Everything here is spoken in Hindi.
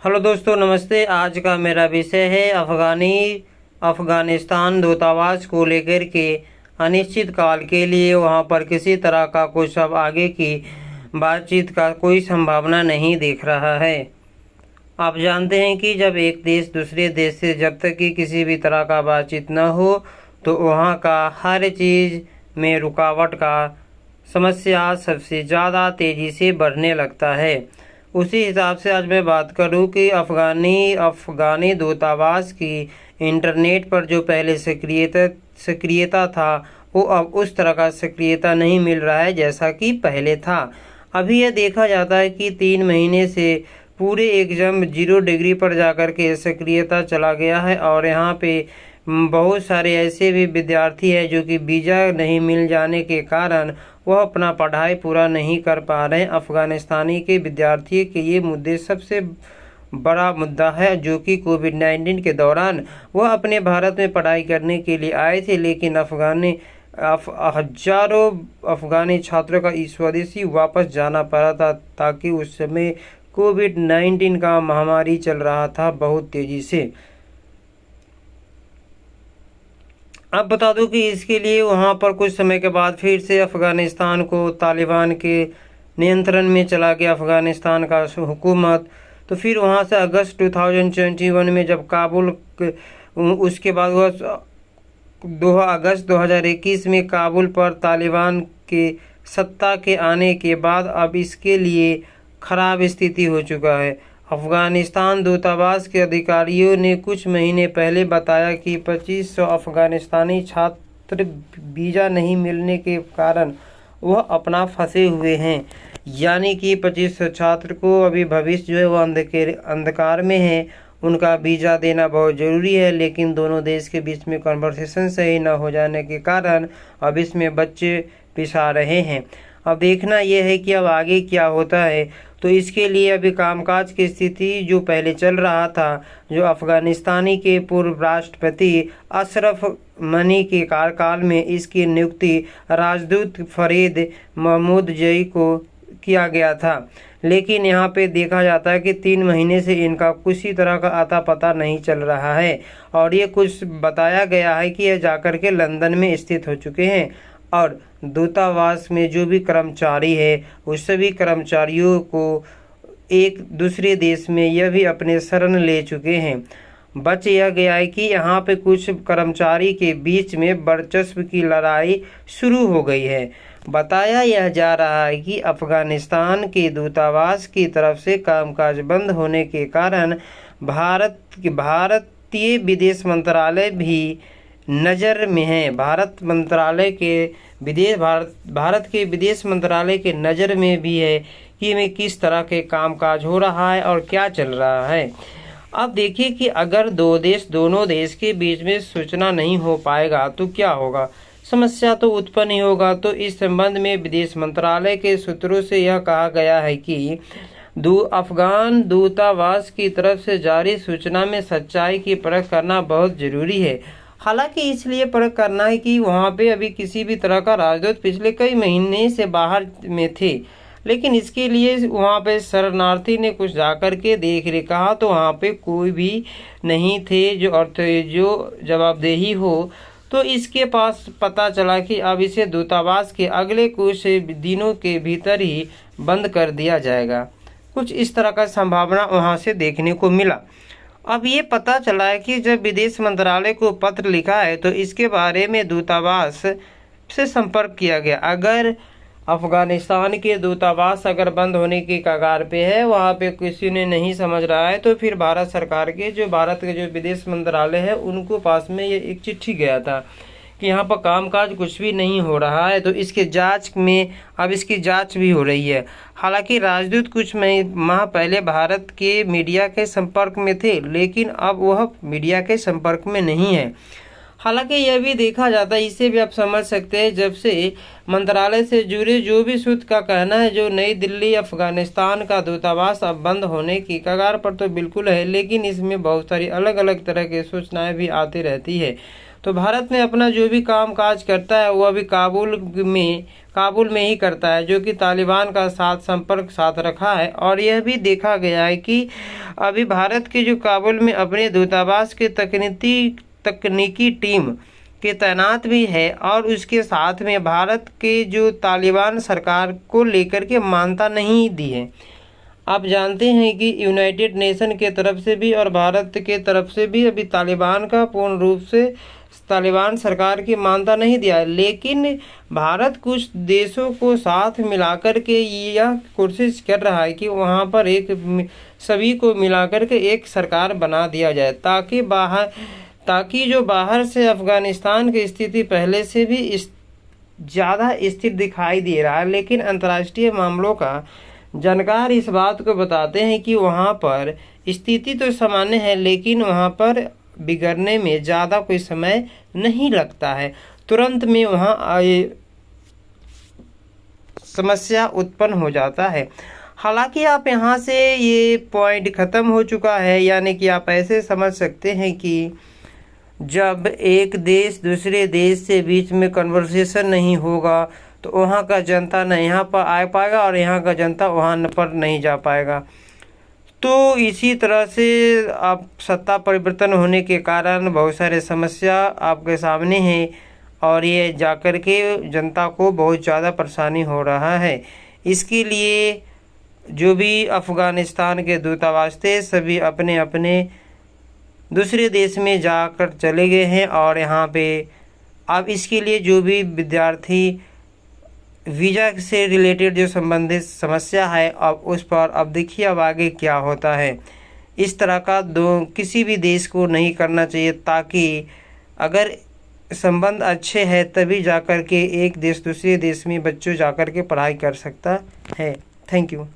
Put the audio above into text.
हेलो दोस्तों, नमस्ते। आज का मेरा विषय है अफगानिस्तान दूतावास को लेकर के। अनिश्चित काल के लिए वहां पर किसी तरह का कुछ अब आगे की बातचीत का कोई संभावना नहीं दिख रहा है। आप जानते हैं कि जब एक देश दूसरे देश से जब तक कि किसी भी तरह का बातचीत न हो तो वहाँ का हर चीज़ में रुकावट का समस्या सबसे ज़्यादा तेज़ी से बढ़ने लगता है। उसी हिसाब से आज मैं बात करूं कि अफ़गानी दूतावास की इंटरनेट पर जो पहले सक्रियता था वो अब उस तरह का सक्रियता नहीं मिल रहा है जैसा कि पहले था। अभी यह देखा जाता है कि 3 महीने से पूरे एकदम 0 डिग्री पर जाकर के सक्रियता चला गया है और यहाँ पे बहुत सारे ऐसे भी विद्यार्थी हैं जो कि वीज़ा नहीं मिल जाने के कारण वह अपना पढ़ाई पूरा नहीं कर पा रहे हैं। अफ़गानिस्तानी के विद्यार्थियों के ये मुद्दे सबसे बड़ा मुद्दा है, जो कि कोविड-19 के दौरान वह अपने भारत में पढ़ाई करने के लिए आए थे, लेकिन हजारों अफ़गानी छात्रों का स्वदेशी वापस जाना पड़ा था ताकि उस समय कोविड-19 का महामारी चल रहा था बहुत तेज़ी से। अब बता दूं कि इसके लिए वहां पर कुछ समय के बाद फिर से अफ़गानिस्तान को तालिबान के नियंत्रण में चला गया अफ़गानिस्तान का हुकूमत। तो फिर वहां से अगस्त 2021 में जब उसके बाद वह 2 अगस्त 2021 में काबुल पर तालिबान के सत्ता के आने के बाद अब इसके लिए खराब स्थिति हो चुका है। अफ़गानिस्तान दूतावास के अधिकारियों ने कुछ महीने पहले बताया कि 2500 अफ़गानिस्तानी छात्र वीज़ा नहीं मिलने के कारण वह अपना फंसे हुए हैं। यानी कि 2500 छात्र को अभी भविष्य जो है वो अंधकार में है। उनका वीज़ा देना बहुत ज़रूरी है, लेकिन दोनों देश के बीच में कन्वर्सेशन सही न हो जाने के कारण अब इसमें बच्चे पिसा रहे हैं। अब देखना यह है कि अब आगे क्या होता है। तो इसके लिए अभी कामकाज की स्थिति जो पहले चल रहा था, जो अफ़गानिस्तानी के पूर्व राष्ट्रपति अशरफ गनी के कार्यकाल में इसकी नियुक्ति राजदूत फरीद महमूदजई को किया गया था, लेकिन यहाँ पे देखा जाता है कि 3 महीने से इनका किसी तरह का आता पता नहीं चल रहा है। और ये कुछ बताया गया है कि यह जाकर के लंदन में स्थित हो चुके हैं और दूतावास में जो भी कर्मचारी है उस सभी कर्मचारियों को एक दूसरे देश में यह भी अपने शरण ले चुके हैं। बच यह गया है कि यहाँ पे कुछ कर्मचारी के बीच में वर्चस्व की लड़ाई शुरू हो गई है। बताया यह जा रहा है कि अफ़गानिस्तान के दूतावास की तरफ से कामकाज बंद होने के कारण भारतीय विदेश मंत्रालय भी नज़र में है। भारत के विदेश मंत्रालय के नज़र में भी है कि में किस तरह के कामकाज हो रहा है और क्या चल रहा है। अब देखिए कि अगर दोनों देश के बीच में सूचना नहीं हो पाएगा तो क्या होगा, समस्या तो उत्पन्न ही होगा। तो इस संबंध में विदेश मंत्रालय के सूत्रों से यह कहा गया है कि अफ़गान दूतावास की तरफ से जारी सूचना में सच्चाई की परख करना बहुत ज़रूरी है। हालांकि इसलिए परख करना है कि वहाँ पे अभी किसी भी तरह का राजदूत पिछले कई महीने से बाहर में थे, लेकिन इसके लिए वहाँ पे शरणार्थी ने कुछ जाकर के देख रे कहा तो वहाँ पे कोई भी नहीं थे जो जवाबदेही हो। तो इसके पास पता चला कि अब इसे दूतावास के अगले कुछ दिनों के भीतर ही बंद कर दिया जाएगा। कुछ इस तरह का संभावना वहाँ से देखने को मिला। अब ये पता चला है कि जब विदेश मंत्रालय को पत्र लिखा है तो इसके बारे में दूतावास से संपर्क किया गया। अगर अफ़गानिस्तान के दूतावास अगर बंद होने की कगार पे है, वहाँ पे किसी ने नहीं समझ रहा है, तो फिर भारत सरकार के भारत के जो विदेश मंत्रालय है उनको पास में ये एक चिट्ठी गया था कि यहाँ पर कामकाज कुछ भी नहीं हो रहा है। तो इसके जांच में अब इसकी जांच भी हो रही है। हालांकि राजदूत कुछ माह पहले भारत के मीडिया के संपर्क में थे, लेकिन अब वह मीडिया के संपर्क में नहीं है। हालांकि यह भी देखा जाता है, इससे भी आप समझ सकते हैं, जब से मंत्रालय से जुड़े जो भी सूत्र का कहना है, जो नई दिल्ली अफगानिस्तान का दूतावास अब बंद होने की कगार पर तो बिल्कुल है, लेकिन इसमें बहुत सारी अलग अलग तरह की सूचनाएं भी आती रहती है। तो भारत में अपना जो भी काम काज करता है वो अभी काबुल में ही करता है, जो कि तालिबान का साथ संपर्क साथ रखा है। और यह भी देखा गया है कि अभी भारत के जो काबुल में अपने दूतावास के तकनीकी टीम के तैनात भी है, और उसके साथ में भारत के जो तालिबान सरकार को लेकर के मान्यता नहीं दी है। आप जानते हैं कि यूनाइटेड नेशन के तरफ से भी और भारत के तरफ से भी अभी तालिबान का पूर्ण रूप से तालिबान सरकार की मान्यता नहीं दिया है, लेकिन भारत कुछ देशों को साथ मिलाकर के यह कोशिश कर रहा है कि वहां पर सभी को मिलाकर के एक सरकार बना दिया जाए, ताकि जो बाहर से अफगानिस्तान की स्थिति पहले से भी ज़्यादा स्थिर दिखाई दे रहा है, लेकिन अंतर्राष्ट्रीय मामलों का जानकार इस बात को बताते हैं कि वहां पर स्थिति तो सामान्य है, लेकिन वहां पर बिगड़ने में ज़्यादा कोई समय नहीं लगता है, तुरंत में वहाँ समस्या उत्पन्न हो जाता है। हालांकि आप यहाँ से ये पॉइंट ख़त्म हो चुका है, यानी कि आप ऐसे समझ सकते हैं कि जब एक देश दूसरे देश से बीच में कन्वर्सेशन नहीं होगा तो वहाँ का जनता न यहाँ पर आ पाएगा और यहाँ का जनता वहाँ पर नहीं जा पाएगा। तो इसी तरह से आप सत्ता परिवर्तन होने के कारण बहुत सारे समस्या आपके सामने हैं, और ये जाकर के जनता को बहुत ज़्यादा परेशानी हो रहा है। इसके लिए जो भी अफ़गानिस्तान के दूतावास थे सभी अपने अपने दूसरे देश में जाकर चले गए हैं, और यहाँ पे अब इसके लिए जो भी विद्यार्थी वीज़ा से रिलेटेड जो संबंधित समस्या है अब उस पर अब देखिए अब आगे क्या होता है। इस तरह का किसी भी देश को नहीं करना चाहिए, ताकि अगर संबंध अच्छे हैं तभी जाकर के एक देश दूसरे देश में बच्चों जाकर के पढ़ाई कर सकता है। Thank you.